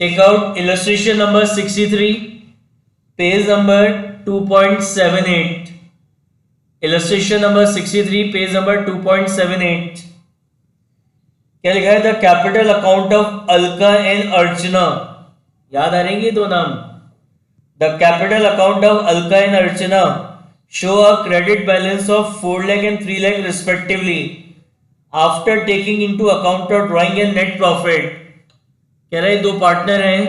Take out illustration number 63, page number 2.78. Illustration number 63, page number 2.78. क्या लिखा है? The capital account of Alka and Archana. याद आ रहेंगे दो नाम. The capital account of Alka and Archana show a credit balance of 4 lakh and 3 lakh respectively after taking into account of drawing and net profit. कह रहे दो पार्टनर हैं,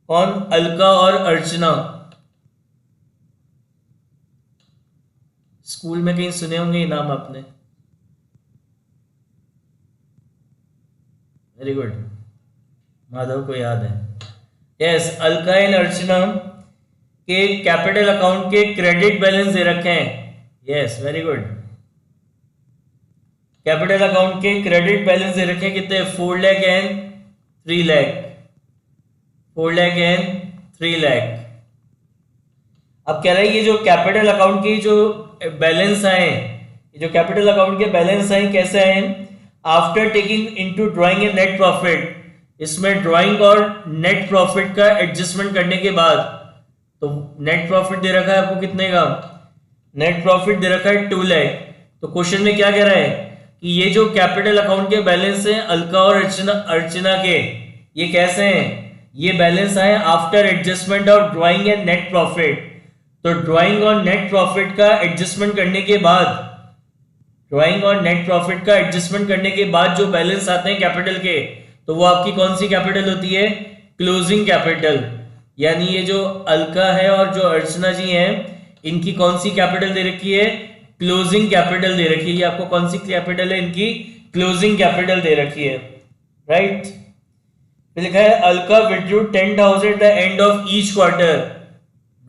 कौन? अलका और अर्चना. स्कूल में कहीं सुने होंगे ये नाम आपने. वेरी गुड, माधव को याद है. यस, अलका एंड अर्चना के कैपिटल अकाउंट के क्रेडिट बैलेंस दे रखे हैं. Yes, very good. Capital account के क्रेडिट बैलेंस दे रखे हैं कितने? 4 lakh and 3 lakh. 4 lakh and 3 lakh. अब कह रहा है ये जो कैपिटल अकाउंट की जो बैलेंस आए, ये जो कैपिटल अकाउंट के बैलेंस आए कैसे आए? After taking into drawing and net profit. इसमें ड्राइंग और नेट प्रॉफिट का एडजस्टमेंट करने के बाद, तो नेट प्रॉफिट दे रखा है आपको कितने का? नेट प्रॉफिट दे रखा है 2 lakh. तो क्वेश्चन में क्या कह रहा है कि ये जो कैपिटल अकाउंट के बैलेंस हैं अलका और अर्चना के, ये कैसे हैं? ये बैलेंस आए after adjustment of drawing and net profit. तो ड्राइंग और नेट प्रॉफिट का एडजस्टमेंट करने के बाद, ड्राइंग और नेट प्रॉफिट का एडजस्टमेंट करने के बाद जो बैलेंस आते हैं कैपिटल के, तो वो आपकी कौन सी कैपिटल होती है? Closing capital. यानी ये जो अलका है और जो अर्चना जी हैं, इनकी कौन सी कैपिटल दे रखी है? क्लोजिंग कैपिटल दे रखी है. ये आपको कौन सी कैपिटल है? इनकी क्लोजिंग कैपिटल दे रखी है. राइट. लिखा है Alka withdrew 10,000 at the end of each quarter.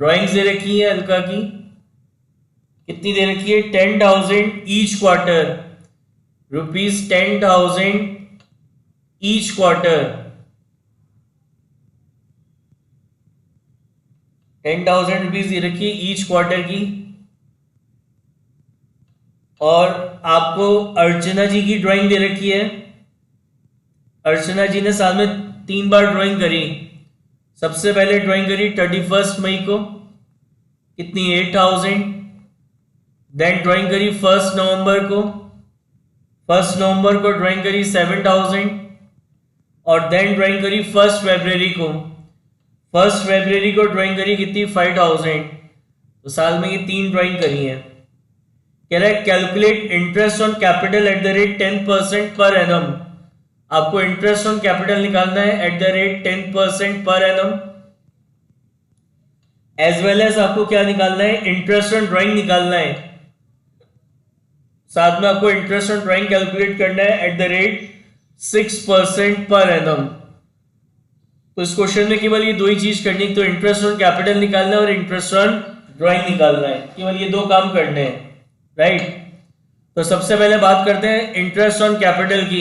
Drawings दे रखी है अलका की, कितनी दे रखी है? 10,000 each quarter. ₹10,000 each quarter. 10,000 rupees दे रखी है ईच क्वार्टर की. और आपको अर्चना जी की ड्राइंग दे रखी है. अर्चना जी ने साल में 3 बार ड्राइंग करी. सबसे पहले ड्राइंग करी 31 मई को, कितनी? 8,000. देन ड्राइंग करी 1 नवंबर को, 1 नवंबर को ड्राइंग करी 7,000. और देन ड्राइंग करी 1 फरवरी को, 1 फरवरी को ड्राइंग करी कितनी? 5,000. तो साल में ये 3 ड्राइंग करी है. कह रहा है calculate interest on capital at the rate 10% per annum. आपको इंटरेस्ट ऑन कैपिटल निकालना है at the rate 10% per annum. As well as आपको क्या निकालना है? इंटरेस्ट ऑन ड्राइंग निकालना है. साथ में आपको इंटरेस्ट ऑन ड्राइंग कैलकुलेट करना है at the rate 6% per annum. तो इस क्वेश्चन में केवल ये दो ही चीज करनी है, तो इंटरेस्ट ऑन कैपिटल निकालना है और इंटरेस्ट ऑन ड्राइंग निकालना है. केवल ये दो काम करने हैं. राइट. तो सबसे पहले बात करते हैं इंटरेस्ट ऑन कैपिटल की.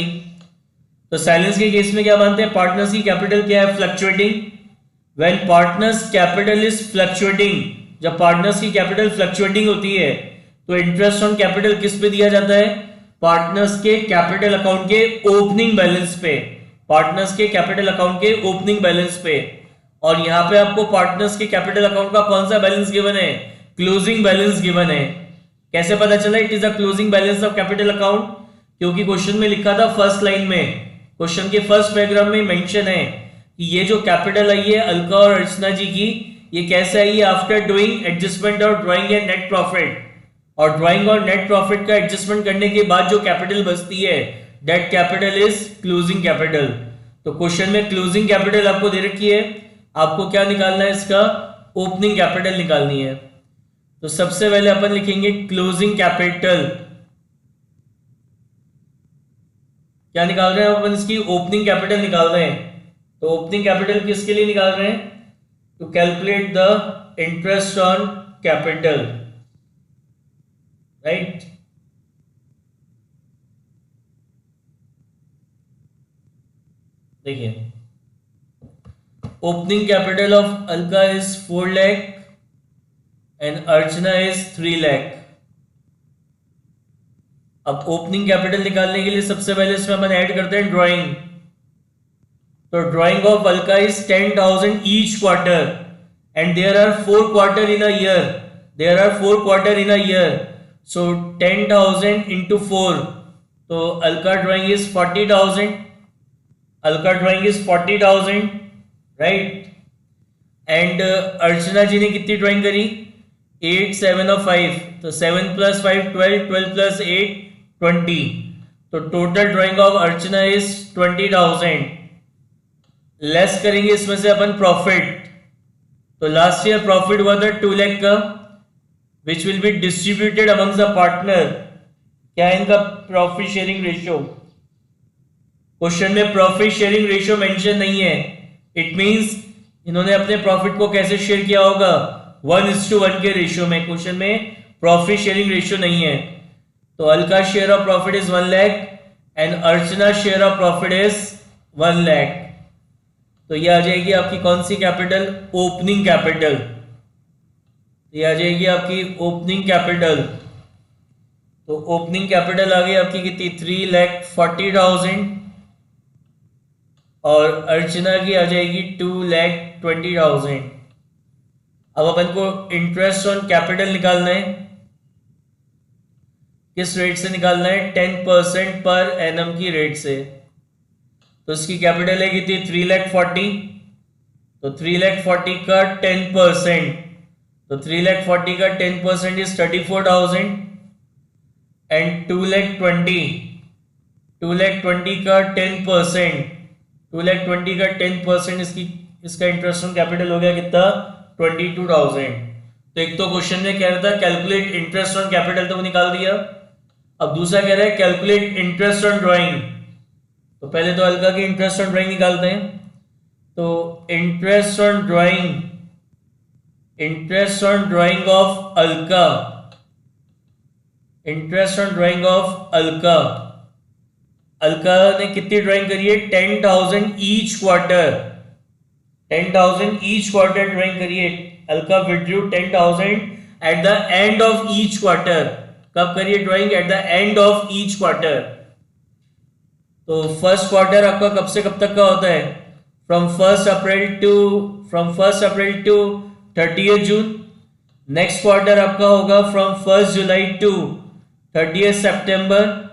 तो साइलेंस के केस में क्या मानते हैं? पार्टनर्स की कैपिटल क्या है? Fluctuating. When partners capital is fluctuating, जब पार्टनर्स की कैपिटल फ्लक्चुएटिंग होती है तो इंटरेस्ट ऑन कैपिटल किस पे दिया जाता है? पार्टनर्स के कैपिटल अकाउंट के ओपनिंग बैलेंस पे. पार्टनर्स के कैपिटल अकाउंट के ओपनिंग बैलेंस पे. और यहां पे आपको पार्टनर्स के कैपिटल अकाउंट का कौन सा बैलेंस गिवन है? क्लोजिंग बैलेंस गिवन है. कैसे पता चला it is the closing balance of capital account? क्योंकि क्वेश्चन में लिखा था फर्स्ट लाइन में, क्वेश्चन के फर्स्ट पैराग्राफ में मेंशन है कि ये जो कैपिटल आई है अलका और अर्चना जी की, ये कैसे आई है? After doing adjustment of drawing and net profit. और ड्राइंग और नेट प्रॉफिट का एडजस्टमेंट करने के बाद जो कैपिटल बचती है, that capital is closing capital. तो क्वेश्चन में क्लोजिंग कैपिटल आपको दे रखी है, आपको क्या निकालना है? इसका ओपनिंग कैपिटल निकालनी है. तो सबसे पहले अपन लिखेंगे क्लोजिंग कैपिटल. क्या निकाल रहे हैं अपन? इसकी ओपनिंग कैपिटल निकाल रहे हैं. तो ओपनिंग कैपिटल किसके लिए निकाल रहे हैं? To calculate the interest on capital. Right. देखिए, opening capital of Alka is 4 lakh and Archana is 3 lakh. अब ओपनिंग कैपिटल निकालने के लिए सबसे पहले इसमें अपन ऐड करते हैं ड्राइंग. तो drawing of Alka is 10,000 each quarter and there are 4 quarter in a year. There are 4 quarter in a year. So 10,000 into 4. तो Alka drawing is 40,000. Alka drawing is 40,000, right. And Archana ji ने कितनी ड्राइंग करी? 8, 7 और 5. तो 7 + 5 12, 12 + 8 20. तो total drawing of Archana is 20,000. Less करेंगे इसमें से अपन प्रॉफिट. तो लास्ट ईयर प्रॉफिट हुआ था 2 लाख का, which will be distributed amongst the partner. क्या है इनका प्रॉफिट शेयरिंग रेशियो? क्वेश्चन में प्रॉफिट शेयरिंग रेशियो मेंशन नहीं है. इट मींस इन्होंने अपने प्रॉफिट को कैसे शेयर किया होगा? 1:1 के रेशियो में. क्वेश्चन में प्रॉफिट शेयरिंग रेशियो नहीं है. तो Alka share of profit is 1 lakh and Archana share of profit is 1 lakh. तो ये आ जाएगी आपकी कौन सी कैपिटल? Opening capital. ये आ जाएगी आपकी ओपनिंग कैपिटल. तो ओपनिंग कैपिटल आ गई आपकी कितनी? 3,40,000 और अर्चना की आ जाएगी 2,20,000. अब अपन को इंटरेस्ट ऑन कैपिटल निकालना है. किस रेट से निकालना है? 10% पर एनम की रेट से. तो इसकी कैपिटल है कितनी? 3,40,000. तो 3,40,000 का 10%. तो 3,40,000 का 10% इज 34,000 एंड 2,20,000 का 10%. 2,20,000 का 10% इसका इंटरेस्ट ऑन कैपिटल हो गया कितना? 22,000. तो एक तो क्वेश्चन में कह रहा था कैलकुलेट इंटरेस्ट ऑन कैपिटल, तो वो निकाल दिया. अब दूसरा कह रहा है कैलकुलेट इंटरेस्ट ऑन ड्राइंग. तो पहले तो अलका की इंटरेस्ट ऑन ड्राइंग निकालते हैं. तो interest on drawing of Alka. Interest on drawing of Alka. Alka ने कितनी ड्राइंग करी है? 10,000 each quarter. 10,000 each quarter drawing करी है. Alka withdrew 10,000 at the end of each quarter. कब करिए drawing? At the end of each quarter. तो फर्स्ट क्वार्टर आपका कब से कब तक का होता है? From 1 April to 30 June. Next quarter आपका होगा from 1 July to 30 September.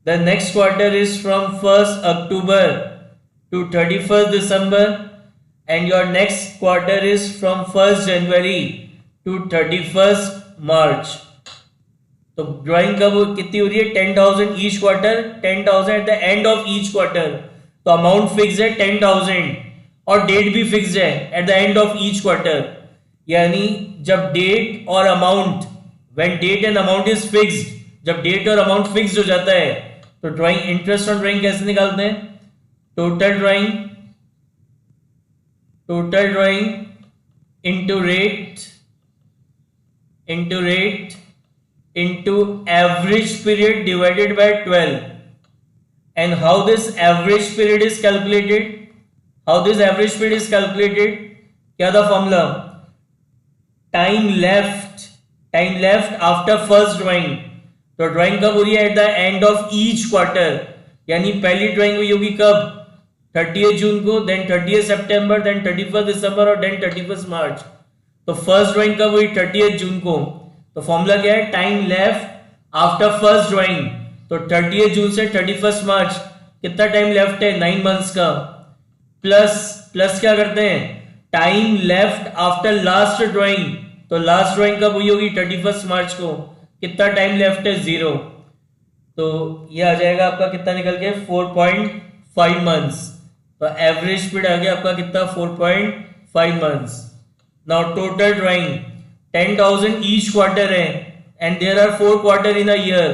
The next quarter is from 1st October to 31st December and your next quarter is from 1st January to 31st March. तो drawing कब कितनी हो रही है? 10,000 each quarter. 10,000 at the end of each quarter. तो amount fix है 10,000 और date भी फिक्स है at the end of each quarter. यानी जब डेट और amount, when date and amount is fixed, जब डेट और अमाउंट फिक्स्ड हो जाता है तो ड्राइंग इंटरेस्ट ऑन ड्राइंग कैसे निकालते हैं? Total drawing into rate into average period divided by 12. And how this average period is calculated? क्या था formula? Time left after first drawing. तो ड्राइंग कब हो रही है? At the end of each quarter. यानी पहली ड्राइंग हुई होगी कब? 30 जून को, देन 30 सितंबर, देन 31 दिसंबर और देन 31 मार्च. तो फर्स्ट ड्राइंग कब हुई? 30 जून को. तो फॉर्मूला क्या है? Time left after first drawing. तो 30 जून से 31 मार्च कितना टाइम लेफ्ट है? 9 मंथ्स का. प्लस क्या करते हैं? Time left after last drawing. तो लास्ट ड्राइंग कब हुई होगी? 31 मार्च को. कितना टाइम लेफ्ट है? 0. तो ये आ जाएगा आपका कितना निकल के? 4.5 मंथ्स. तो एवरेज पीरियड आ गया आपका कितना? 4.5 months. Now total drawing 10,000 each quarter है and there are 4 quarter in a year.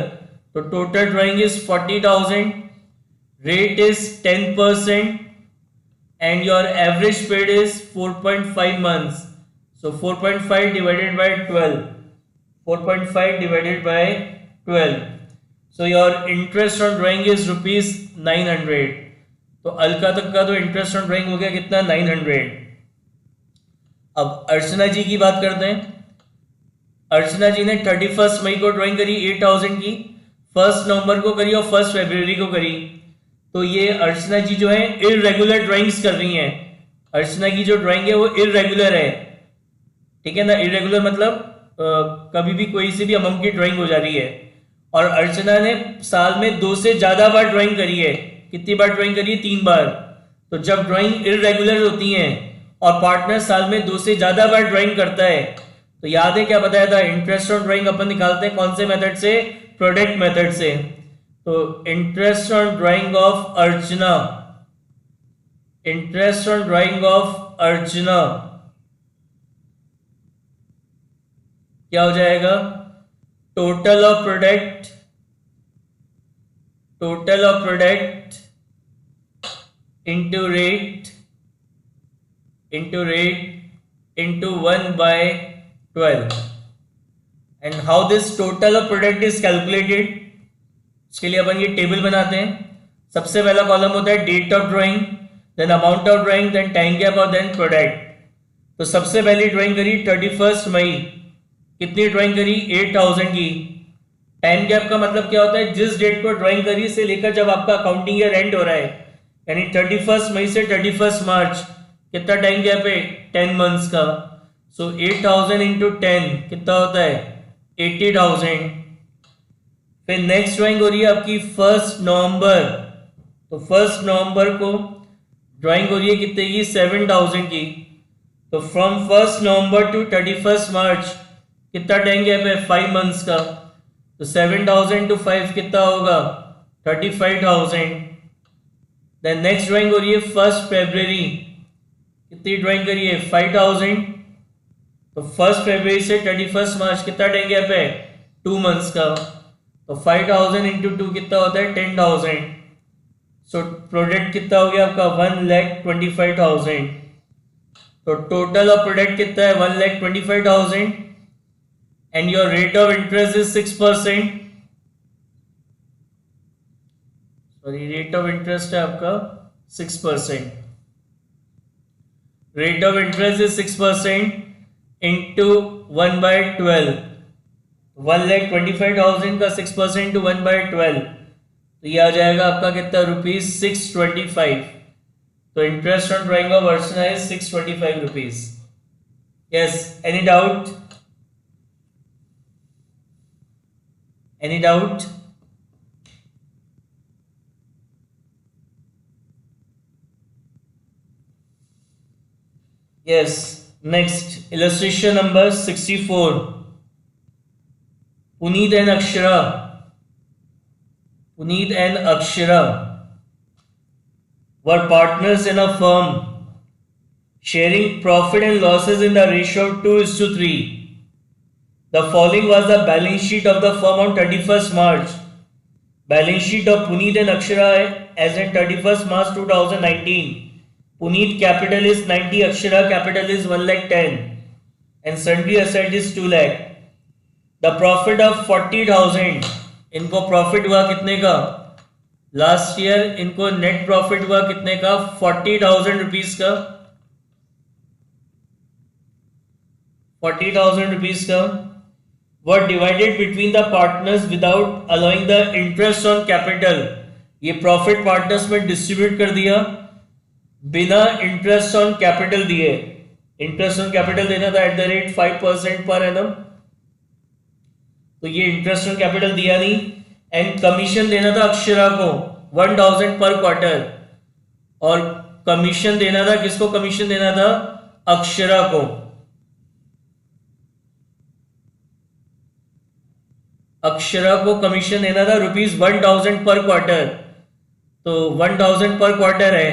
तो total drawing is 40,000. Rate is 10% and your average period is 4.5 months. So 4.5 divided by 12. 4.5 divided by 12. So your interest on drawing is rupees 900. तो अलका तक का तो interest on drawing हो गया कितना? 900. अब अर्चना जी की बात करते हैं. अर्चना जी ने 31 मई को ड्राइंग करी 8,000 की, 1 नवंबर को करी और 1 फरवरी को करी. तो ये अर्चना जी जो है इररेगुलर ड्राइंग्स कर रही हैं। अर्चना की जो ड्राइंग है वो इररेगुलर है, ठीक है ना। इररेगुलर मतलब कभी भी कोई से भी अमाउंट की ड्राइंग हो जा रही है। और अर्चना ने साल में 2 से ज्यादा बार ड्राइंग करी है। कितनी बार ड्राइंग करी है? 3 बार। तो जब ड्राइंग इररेगुलर होती है और पार्टनर साल में 2 से ज्यादा बार ड्राइंग करता है, तो याद है क्या बताया था? इंटरेस्ट ऑन ड्राइंग अपन निकालते हैं कौन से मेथड से? प्रोडक्ट मेथड से। तो interest on drawing of Archana, interest on drawing of Archana क्या हो जाएगा? Total of product, total of product into rate into 1/12. And how this total of product is calculated? इसके लिए अपन ये टेबल बनाते हैं। सबसे पहला कॉलम होता है date of drawing, then amount of drawing, then time gap और देन प्रोडक्ट। तो सबसे पहली ड्राइंग करी 31 मई। कितनी ड्राइंग करी? 8000 की। टाइम गैप का मतलब क्या होता है? जिस डेट को ड्राइंग करी से लेकर जब आपका अकाउंटिंग ईयर एंड हो रहा है, यानी 31 मई से 31 मार्च, कितना टाइम गैप है? 10 मंथ्स का। सो 8000 इंटू 10 कितना होता है? 80,000। फिर नेक्स्ट ड्राइंग हो रही है आपकी 1 नवंबर। तो 1 नवंबर को ड्राइंग हो रही है कितने की? 7000 की। तो फ्रॉम 1 नवंबर टू 31 मार्च कितना टाइम गैप है? 5 मंथ्स का। तो 7000 टू 5 कितना होगा? 35,000। देन नेक्स्ट ड्राइंग हो रही है 1 फरवरी। कितनी ड्राइंग करी है? 5000। तो 1 फरवरी से 31 मार्च कितना टाइम गैप है? 2 मंथ्स का। तो 5000 इंटू 2 कितना होता है? 10,000। सो प्रोडक्ट कितना हो गया आपका? 1,25,000। तो टोटल ऑफ प्रोडक्ट कितना है? 1,25,000 and your rate of interest is 6%। Sorry, rate of interest है आपका 6%। Rate of interest is 6% into 1/12। 1,25,000 का 6% टू 1/12, तो ये आ जाएगा आपका कितना? ₹625। तो interest on drawing of Archana is ₹625। Yes, any doubt? Any doubt? Yes, next illustration number 64. Puneet and Akshara. Puneet and Akshara were partners in a firm, sharing profit and losses in the ratio of 2:3. The following was the balance sheet of the firm on 31st March. Balance sheet of Puneet and Akshara as in 31st March 2019. Puneet capital is 90, Akshara capital is 1,10,000 and sundry asset is 2,00,000. The profit of 40,000, इनको profit हुआ कितने का? Last year इनको net profit हुआ कितने का? 40,000 rupees का। 40,000 rupees का were divided between the partners without allowing the interest on capital. ये प्रॉफिट पार्टनर्स में डिस्ट्रीब्यूट कर दिया बिना इंटरेस्ट ऑन कैपिटल दिए। इंटरेस्ट ऑन कैपिटल देना था @5% पर एनम, तो ये इंटरेस्ट ऑन कैपिटल दिया नहीं। एंड कमीशन देना था अक्षरा को 1,000 पर क्वार्टर, और कमीशन देना था किसको? कमीशन देना था अक्षरा को। अक्षरा को कमीशन देना था ₹1,000 पर क्वार्टर। तो 1,000 पर क्वार्टर है,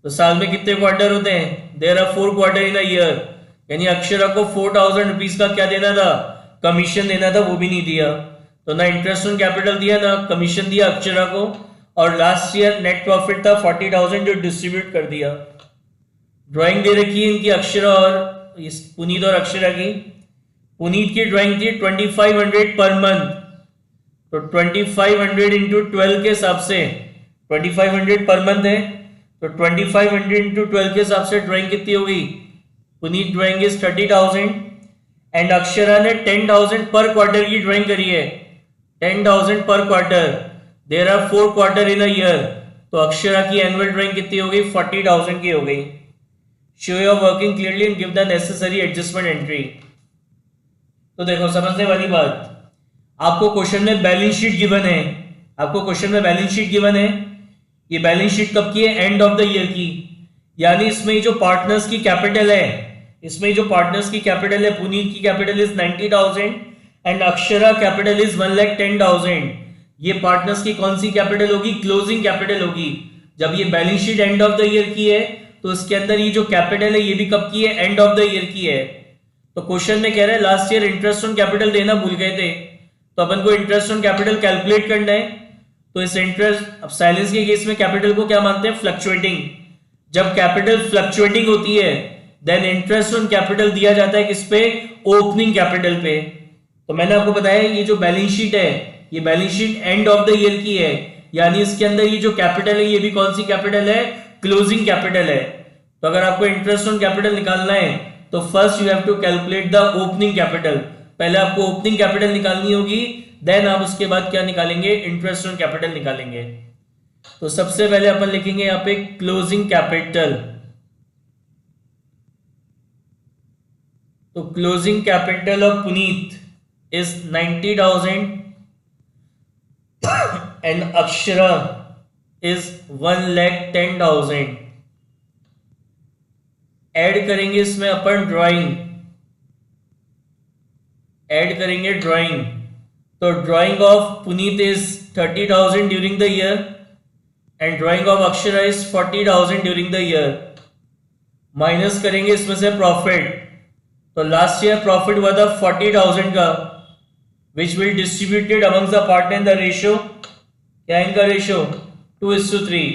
तो साल में कितने क्वार्टर होते हैं? There are 4 quarter in a year, यानी अक्षरा को 4,000 रुपीज का क्या देना था? कमीशन देना था, वो भी नहीं दिया। तो ना इंटरेस्ट ऑन कैपिटल दिया ना कमीशन दिया अक्षरा को, और लास्ट ईयर नेट प्रॉफिट था 40,000 जो डिस्ट्रीब्यूट कर दिया। ड्राइंग दे रखी है इनकी अक्षरा और पुनीत और अक्षरा की। पुनीत की ड्राइंग थी 2500 पर मंथ, तो 2500 इंटू 12 के हिसाब से 2500 पर मंथ है, तो 2500 इंटू 12 के हिसाब से ड्राइंग कितनी होगी? Puneet drawing is 30,000 and Akshara ने 10,000 पर क्वार्टर की ड्राइंग करी है। 10,000 per quarter, there are 4 quarter in a year, तो अक्षरा की एनुअल ड्राइंग कितनी हो गई? 40,000 की हो गई। Show your working clearly and give the necessary adjustment entry. तो देखो समझने वाली बात, आपको क्वेश्चन में बैलेंस शीट गिवन है, आपको क्वेश्चन में बैलेंस शीट गिवन है। ये बैलेंस शीट कब की है? एंड ऑफ द ईयर की। यानी इसमें जो पार्टनर्स की कैपिटल है, इसमें जो पार्टनर्स की कैपिटल है, पुनीत की capital is 90,000 and Akshara capital is 1,10,000। ये पार्टनर्स की कौन सी कैपिटल होगी? क्लोजिंग कैपिटल होगी। जब ये balance sheet end of the year की है तो इसके अंदर ये जो कैपिटल है ये भी कब की है? एंड ऑफ द ईयर की है। तो क्वेश्चन में कह रहा है last year interest on capital देना भूल गए थे, तो अपन को इंटरेस्ट ऑन कैपिटल कैलकुलेट करना है। तो इस इंटरेस्ट, अब साइलेंस के केस में कैपिटल को क्या मानते हैं? फ्लक्चुएटिंग। जब कैपिटल फ्लक्चुएटिंग होती है देन इंटरेस्ट ऑन कैपिटल दिया जाता है किस पे? ओपनिंग कैपिटल पे। तो मैंने आपको बताया ये जो बैलेंस शीट है ये balance sheet end of the year की है, यानी इसके अंदर ये जो कैपिटल है ये भी कौन सी कैपिटल है? क्लोजिंग कैपिटल है। तो अगर आपको इंटरेस्ट ऑन कैपिटल निकालना है तो first you have to calculate the opening capital. पहले आपको ओपनिंग कैपिटल निकालनी होगी, देन आप उसके बाद क्या निकालेंगे? इंटरेस्ट ऑन कैपिटल निकालेंगे। तो सबसे पहले अपन लिखेंगे यहाँ पे क्लोजिंग कैपिटल। तो closing capital of Puneet is 90,000 and Akshara is 1,10,000। Add करेंगे इसमें अपन ड्राइंग, ऐड करेंगे ड्राइंग। तो drawing of Puneet is 30,000 during the year and drying of Akshara is 40,000 during the year. Minus करेंगे इसमें से प्रॉफिट। तो लास्ट ईयर प्रॉफिट हुआ था 40,000 का, which will distributed amongst the partner in the ratio, क्या है इनका रेशियो? 2:3।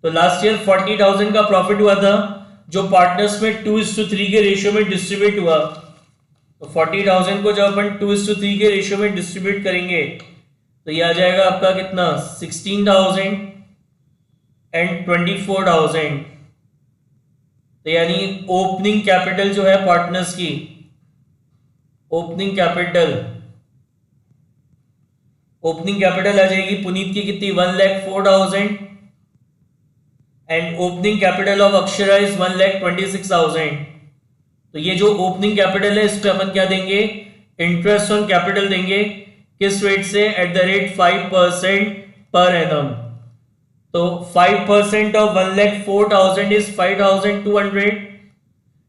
तो लास्ट ईयर 40,000 का प्रॉफिट हुआ था जो पार्टनर्स में 2:3 के रेशियो में डिस्ट्रीब्यूट हुआ। तो 40,000 को जब अपन 2:3 के रेशियो में डिस्ट्रीब्यूट करेंगे तो ये आ जाएगा आपका कितना? 16,000 एंड 24,000। तो यानी ओपनिंग कैपिटल जो है पार्टनर्स की, ओपनिंग कैपिटल आ जाएगी पुनीत की कितनी? 1,04,000 and opening capital of Akshara is 1,26,000। तो ये जो ओपनिंग कैपिटल है इस पे अपन क्या देंगे? इंटरेस्ट ऑन कैपिटल देंगे। किस रेट से? At the rate 5% per annum. तो 5% of 1,04,000 is 5,200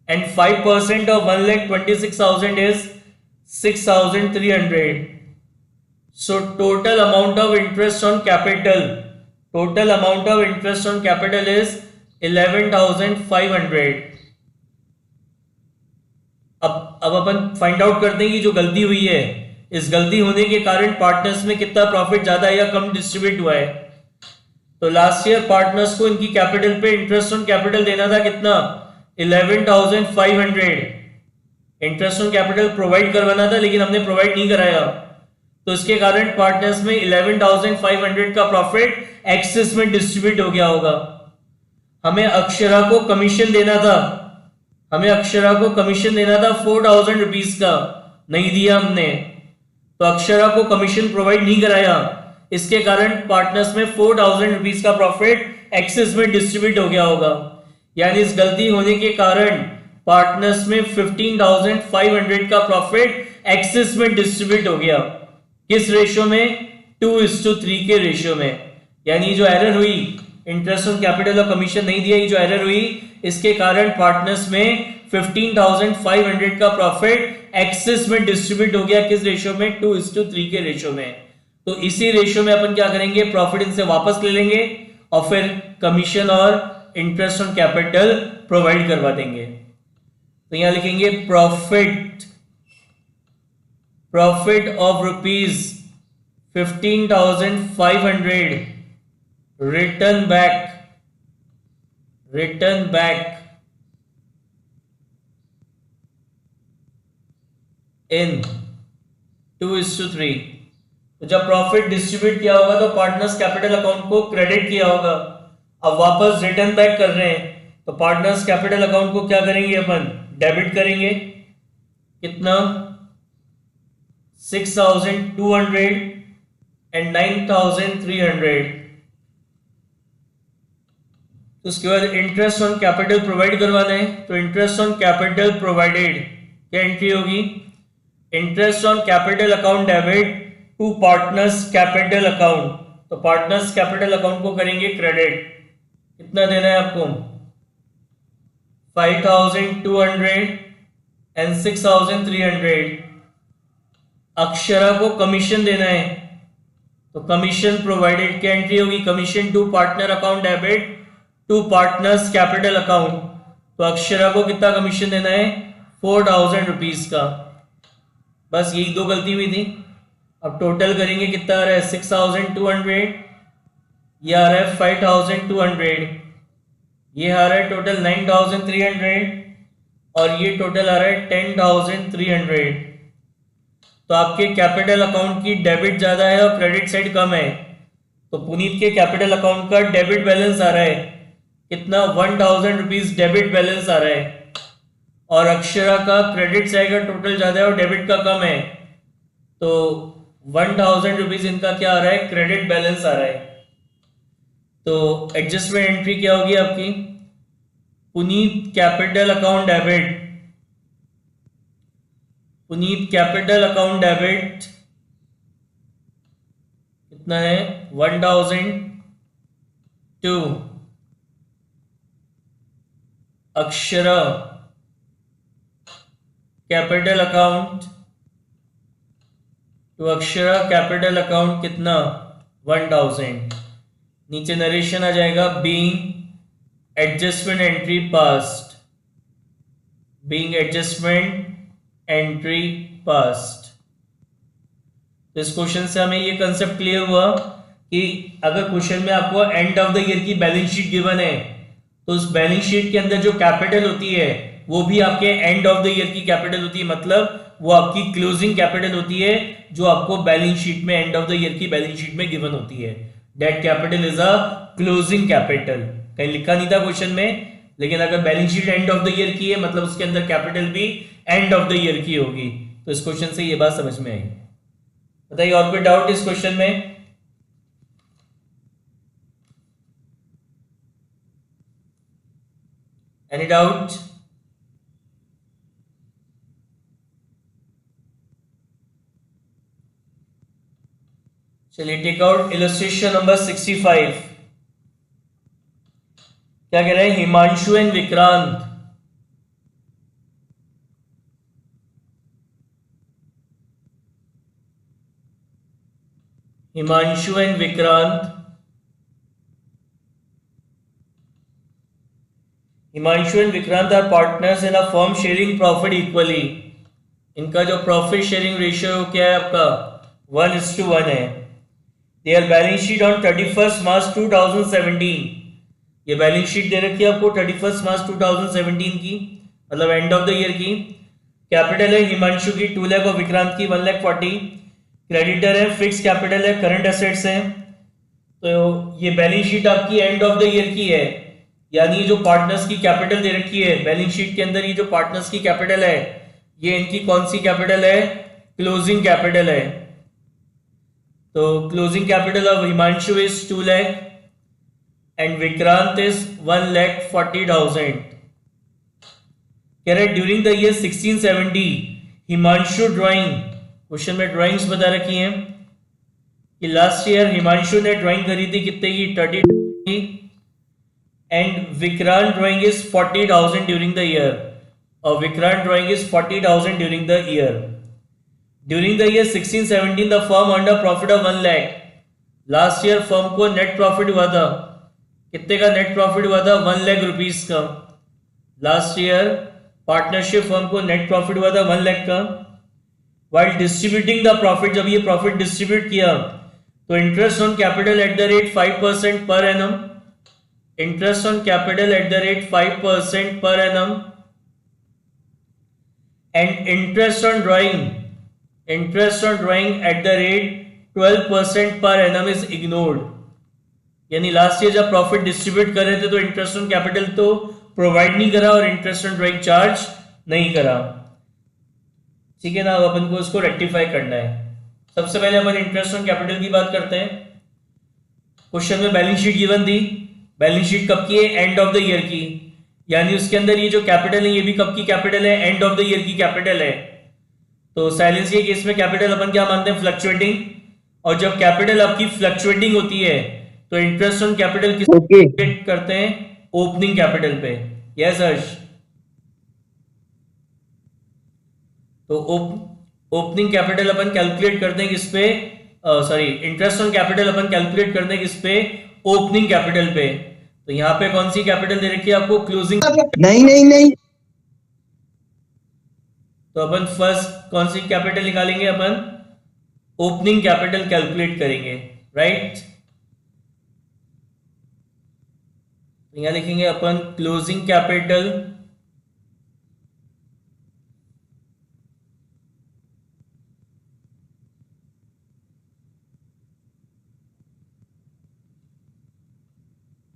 and 5% of 1,26,000 is 6,300। So total amount of interest on capital is 11,500। अब अपन फाइंड आउट करते हैं कि जो गलती हुई है, इस गलती होने के कारण पार्टनर्स में कितना प्रॉफिट ज्यादा या कम डिस्ट्रीब्यूट हुआ है। तो लास्ट ईयर पार्टनर्स को इनकी कैपिटल पे इंटरेस्ट ऑन कैपिटल देना था कितना? 11,500। इंटरेस्ट ऑन कैपिटल प्रोवाइड करवाना था लेकिन हमने प्रोवाइड नहीं कराया, तो इसके कारण पार्टनर्स में 11,500 का प्रॉफिट एक्सेस में डिस्ट्रीब्यूट हो गया होगा। हमें अक्षरा को कमीशन देना था, 4,000 रुपीज का, नहीं दिया हमने, तो अक्षरा को कमीशन प्रोवाइड नहीं कराया। इसके कारण पार्टनर्स में 4,000 रुपीज का प्रॉफिट एक्सेस में डिस्ट्रीब्यूट हो गया होगा। यानी इस गलती होने के कारण पार्टनर्स में 15,500 का प्रॉफिट एक्सेस में डिस्ट्रीब्यूट हो गया। किस रेशियो में? 2:3 के रेशियो में। यानी जो एरर हुई, इंटरेस्ट ऑन कैपिटल और कमीशन नहीं दिया, ये जो एरर हुई इसके कारण पार्टनर्स में 15,500 का प्रॉफिट एक्सेस में डिस्ट्रीब्यूट हो गया। किस रेशियो में? 2:3 के रेशियो में। तो इसी रेशियो में अपन क्या करेंगे? प्रॉफिट इनसे वापस ले लेंगे और फिर कमीशन और इंटरेस्ट ऑन कैपिटल प्रोवाइड करवा देंगे। तो यहां लिखेंगे profit of rupees 15,500 return back in 2:3। तो जब प्रॉफिट डिस्ट्रीब्यूट किया होगा तो पार्टनर्स कैपिटल अकाउंट को क्रेडिट किया होगा, अब वापस रिटर्न बैक कर रहे हैं तो पार्टनर्स कैपिटल अकाउंट को क्या करेंगे? अपन डेबिट करेंगे। कितना? 6,200 एंड 9,300। तो उसके बाद इंटरेस्ट ऑन कैपिटल प्रोवाइड करवाना है, तो इंटरेस्ट ऑन कैपिटल प्रोवाइडेड क्या एंट्री होगी, interest on capital account debit to partners capital account, तो पार्टनर्स कैपिटल अकाउंट को करेंगे क्रेडिट, कितना देना है आपको 5200 एंड 6300। अक्षरा को कमीशन देना है, तो कमीशन प्रोवाइडेड क्या एंट्री होगी, commission to partner account debit to partners capital account, तो अक्षरा को कितना कमीशन देना है 4000 रुपीज का। बस यही दो गलती हुई थी। अब टोटल करेंगे कितना आ रहा है 6200, ये आ रहा है 5200, ये आ रहा है टोटल 9300 और ये टोटल आ रहा है 10300। तो आपके कैपिटल अकाउंट की डेबिट ज्यादा है और क्रेडिट साइड कम है, तो पुनीत के कैपिटल अकाउंट का डेबिट बैलेंस आ रहा है कितना 1000 रुपीज डेबिट बैलेंस आ रहा है, और अक्षरा का क्रेडिट साइड का टोटल ज्यादा है और डेबिट का कम है, तो 1000 रुपीज इनका क्या आ रहा है क्रेडिट बैलेंस आ रहा है। तो एडजस्टमेंट एंट्री क्या होगी आपकी, Puneet capital account debit, Puneet capital account debit कितना है 1000 टू अक्षरा कैपिटल अकाउंट, तो अक्षरा कैपिटल अकाउंट कितना 1000। नीचे नरेशन आ जाएगा being adjustment entry passed, being adjustment entry past. तो इस क्वेश्चन से हमें ये कंसेप्ट क्लियर हुआ कि अगर क्वेश्चन में आपको एंड ऑफ द ईयर की बैलेंस शीट गिवन है, तो उस बैलेंस शीट के अंदर जो कैपिटल होती है वो भी आपके एंड ऑफ द ईयर की कैपिटल होती है, मतलब वो आपकी क्लोजिंग कैपिटल होती है जो आपको बैलेंस शीट में एंड ऑफ द ईयर की बैलेंस शीट में गिवन होती है। Debt capital is a closing capital, कहीं लिखा नहीं था क्वेश्चन में, लेकिन अगर balance sheet end of the year की है मतलब उसके अंदर कैपिटल भी एंड ऑफ द ईयर की होगी। तो इस क्वेश्चन से ये बात समझ में आई। बताइए और कोई डाउट इस क्वेश्चन में? Any doubt? चलिए टेक आउट इलस्ट्रेशन नंबर 65। क्या कह रहे हैं, Himanshu and Vikrant, Himanshu and Vikrant, Himanshu and Vikrant are partners in a firm sharing profit equally. इनका जो प्रॉफिट शेयरिंग रेशियो क्या है आपका 1:1 है। देयर बैलेंस शीट ऑन 31 मार्च 2017, ये बैलेंस शीट दे रखी है आपको 31 मार्च 2017 की, मतलब एंड ऑफ द ईयर की। कैपिटल है हिमांशु की 2 लाख और विक्रांत की 1,40,000। क्रेडिटर है, फिक्स कैपिटल है, करंट एसेट्स है। तो ये बैलेंस शीट आपकी एंड ऑफ द ईयर की है, यानी जो पार्टनर्स की कैपिटल दे रखी है बैलेंस शीट के अंदर, ये जो पार्टनर्स की कैपिटल है ये इनकी कौन सी कैपिटल है, क्लोजिंग कैपिटल है। तो closing capital of Himanshu is 2 lakh and Vikrant is 1,40,000। कह रहे during the year 1670 Himanshu drawing, question में ड्राइंग्स बता रखी हैं कि लास्ट ईयर हिमांशु ने ड्राइंग खरीदी कितने की 30 and Vikrant drawing is 40,000 during the year, और Vikrant drawing is 40,000 during the year. During the year 1617 the firm earned a profit of 1 lakh. Last year firm को नेट प्रॉफिट हुआ था, कितने का नेट प्रॉफिट हुआ था 1 लाख रुपीस का। लास्ट ईयर पार्टनरशिप फर्म को नेट प्रॉफिट हुआ था 1 लाख का। वाइल डिस्ट्रीब्यूटिंग द प्रॉफिट, जब ये प्रॉफिट डिस्ट्रीब्यूट किया तो interest on capital at the rate 5% per annum, interest on capital at the rate 5% per annum and interest on drawing at the rate 12% per annum is ignored. यानी last year जब profit distribute कर रहे थे तो interest on capital तो provide नहीं करा और इंटरेस्ट ऑन ड्राइंग चार्ज नहीं करा, ठीक है ना। अब अपन को इसको रेक्टिफाई करना है। सबसे पहले अपन इंटरेस्ट ऑन कैपिटल की बात करते हैं। क्वेश्चन में बैलेंस शीट गिवन थी, बैलेंस शीट कब की है? एंड ऑफ द ईयर की। यानी उसके अंदर ये जो कैपिटल है ये भी कब की कैपिटल है? एंड ऑफ द ईयर की कैपिटल है। तो साइलेंस के केस में कैपिटल अपन क्या मानते हैं? फ्लक्चुएटिंग। और जब कैपिटल आपकी फ्लक्चुएटिंग होती है तो इंटरेस्ट ऑन कैपिटल किस कैलकुलेट करते हैं? ओपनिंग कैपिटल पे। यस हर्ष। तो ओपनिंग कैपिटल अपन कैलकुलेट करते हैं किस पे? Sorry, interest on capital upon calculate करते हैं किस पे? ओपनिंग कैपिटल पे। तो यहाँ पे कौन सी कैपिटल दे रखी है आपको? क्लोजिंग। नहीं। तो अपन फर्स्ट कौन सी कैपिटल निकालेंगे? अपन ओपनिंग कैपिटल कैलकुलेट करेंगे, राइट। तो यहां लिखेंगे अपन क्लोजिंग कैपिटल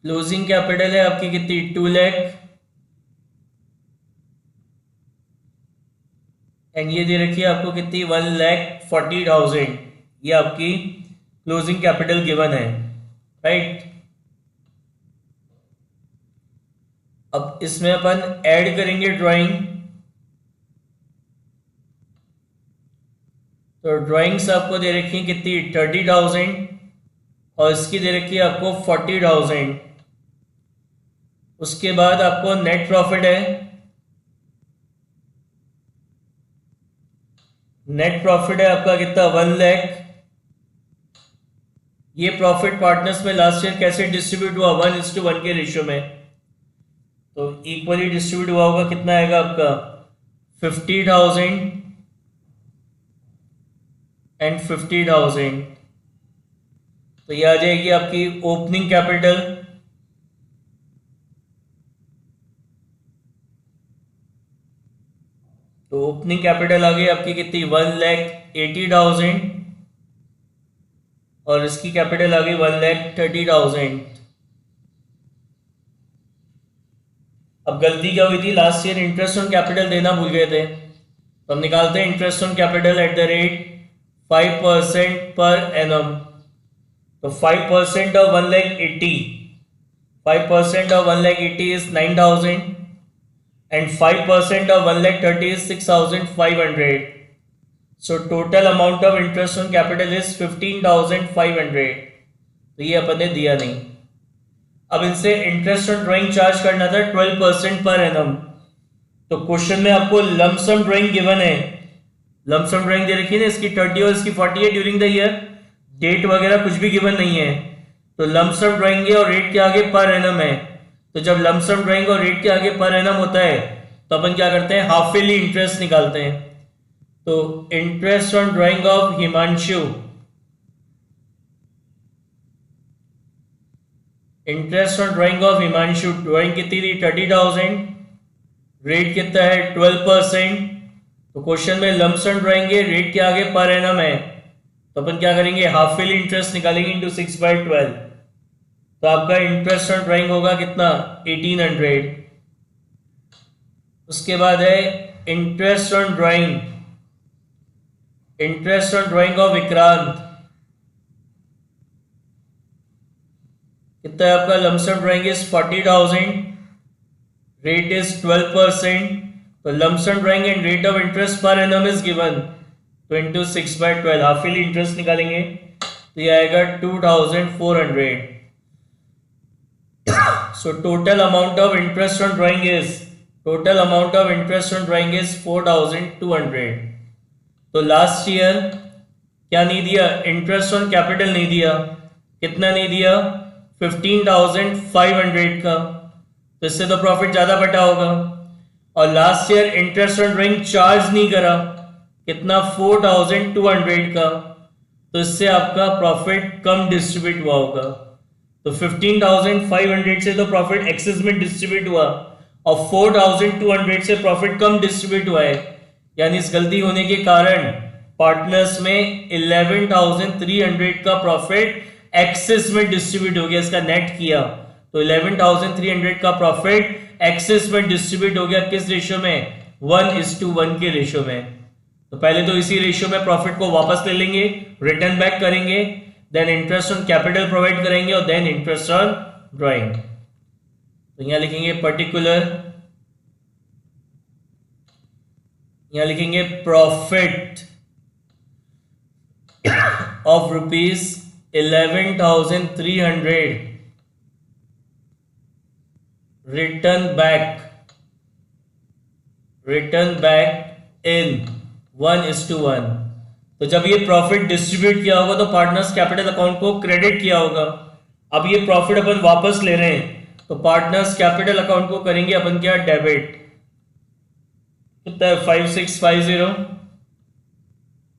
क्लोजिंग कैपिटल है आपकी कितनी? 2 लाख। एंड ये दे रखी है आपको कितनी? 1,40,000। ये आपकी क्लोजिंग कैपिटल गिवन है, राइट। अब इसमें अपन ऐड करेंगे ड्राइंग। तो ड्राइंग्स आपको दे रखी है कितनी? 30,000। और इसकी दे रखी है आपको 40,000। उसके बाद आपको नेट प्रॉफिट है। नेट प्रॉफिट है आपका कितना? 1 लाख। ये प्रॉफिट पार्टनर्स में लास्ट ईयर कैसे डिस्ट्रीब्यूट हुआ? 1:1 के रेशियो में। तो इक्वली डिस्ट्रीब्यूट हुआ होगा। कितना आएगा आपका? 50,000 एंड 50,000। तो ये आ जाएगी आपकी ओपनिंग कैपिटल। तो ओपनिंग कैपिटल आ गई आपकी कितनी? 1,80,000। और इसकी कैपिटल आ गई 1,30,000। अब गलती क्या हुई थी? Last year interest on capital देना भूल गए थे। तो हम निकालते हैं interest on capital at the rate 5% per annum. तो 5% of 1,80,000, 5% of 1,80,000 is 9,000 and 5% of 1,30,000 is 6,500. So total amount of interest on capital is 15,500. तो ये अपन ने दिया नहीं। अब इनसे इंटरेस्ट ऑन ड्राइंग चार्ज करना था 12% पर एनम। तो क्वेश्चन में आपको लमसम ड्राइंग गिवन है। लमसम ड्राइंग दे रखी है ना, इसकी 30 और इसकी 40 है ड्यूरिंग द ईयर। डेट वगैरह कुछ भी गिवन नहीं है। तो लमसम ड्राइंग और रेट के आगे पर एनम है। तो जब लमसम ड्राइंग और रेट के आगे पर एनम होता है तो अपन क्या करते हैं? हाफ ईयरली इंटरेस्ट निकालते हैं। तो interest on drawing of Himanshu, interest on drawing of Himanshu, drawing कितनी थी? 30,000। रेट कितना है? 12%। तो क्वेश्चन में लमसम ड्राइंग है, रेट के आगे पर एनम है। तो अपन क्या करेंगे? हाफ ईयरली इंटरेस्ट निकालेंगे इंटू 6/12। तो आपका इंटरेस्ट ऑन ड्राइंग होगा कितना? 1800। उसके बाद है interest on drawing, interest on drawing of Vikrant. कितना है आपका? Lump sum drawing is 40,000, rate is 12%। तो lump sum drawing and rate of interest per annum is given. तो इंटू 6/12 हाफ ईयरली इंटरेस्ट निकालेंगे तो ये आएगा 2,400। So total amount of interest on drawing is 4,200। तो लास्ट ईयर क्या नहीं दिया? इंटरेस्ट ऑन कैपिटल नहीं दिया। कितना नहीं दिया? 15,500 का। तो इससे तो प्रॉफिट ज्यादा बटा होगा। और last year interest on drawing charge नहीं करा। कितना? 4,200 का। तो इससे आपका प्रॉफिट कम डिस्ट्रीब्यूट हुआ होगा। तो 15,500 से तो प्रॉफिट एक्सेस में डिस्ट्रीब्यूट हुआ और 4,200 से प्रॉफिट कम डिस्ट्रीब्यूट हुआ है। यानी इस गलती होने के कारण पार्टनर्स में 11,300 का प्रॉफिट एक्सेस में डिस्ट्रीब्यूट हो गया। इसका नेट किया तो 11,300 का प्रॉफिट एक्सेस में डिस्ट्रीब्यूट हो गया। किस रेशियो में? 1:1 के रेशियो में। तो पहले तो इसी रेशियो में प्रॉफिट को वापस ले लेंगे, रिटर्न बैक करेंगे, then interest on capital provide करेंगे और देन इंटरेस्ट ऑन ड्राइंग। तो यहाँ लिखेंगे पर्टिकुलर, यहाँ लिखेंगे profit of rupees 11,300 return back in 1:1। तो जब ये प्रॉफिट डिस्ट्रीब्यूट किया होगा तो पार्टनर्स कैपिटल अकाउंट को क्रेडिट किया होगा। अब ये प्रॉफिट अपन वापस ले रहे हैं तो पार्टनर्स कैपिटल अकाउंट को करेंगे अपन क्या, डेबिट। कितना है, 5650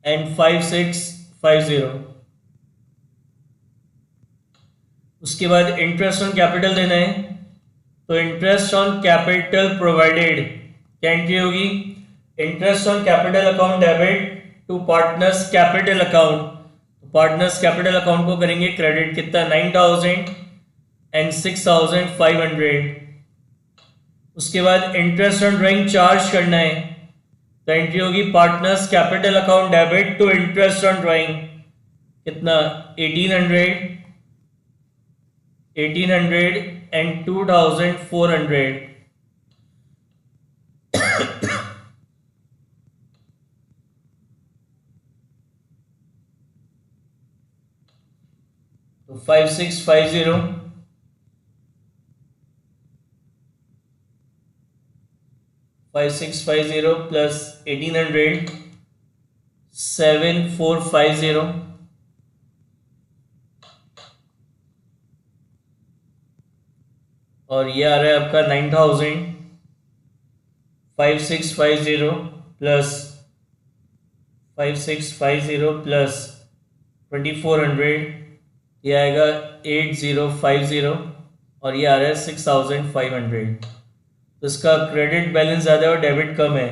एंड 5650। उसके बाद इंटरेस्ट ऑन कैपिटल देना है, तो इंटरेस्ट ऑन कैपिटल प्रोवाइडेड क्या एंट्री होगी, interest on capital account debit to partners capital account. Partners capital account को करेंगे क्रेडिट, कितना, 9,000 एंड 6,500। उसके बाद इंटरेस्ट ऑन ड्राइंग चार्ज करना है, तो एंट्री होगी partners capital account debit to interest on drawing, कितना, 1800 एंड 2,400। तो 5650 प्लस 1800 7450 और ये आ रहा है आपका 9,000। 5650 प्लस 2400 ये आएगा 8050 और ये आ रहा है 6500। तो इसका क्रेडिट बैलेंस ज़्यादा है और डेबिट कम है,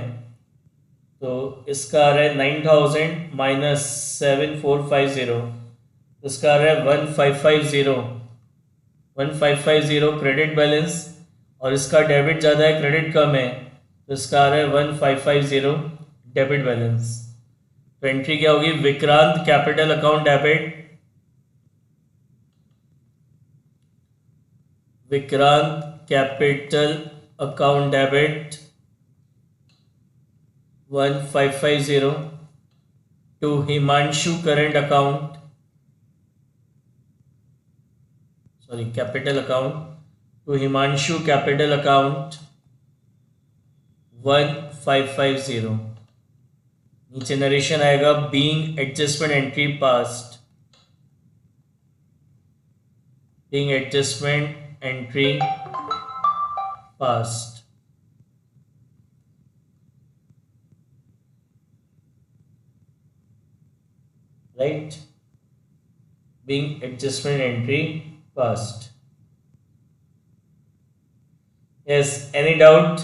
तो इसका आ रहा है 9,000 माइनस 7450, तो इसका आ रहा है 1550 क्रेडिट बैलेंस, और इसका डेबिट ज़्यादा है क्रेडिट कम है, तो इसका आ रहा है 1550 डेबिट बैलेंस। तो एंट्री क्या होगी, Vikrant capital account debit, Vikrant capital account debit 1550 to Himanshu current account, sorry capital account to Himanshu capital account 1550। नीचे नरेशन आएगा, being adjustment entry passed, being adjustment entry passed. Right, being adjustment entry passed. Yes, any doubt?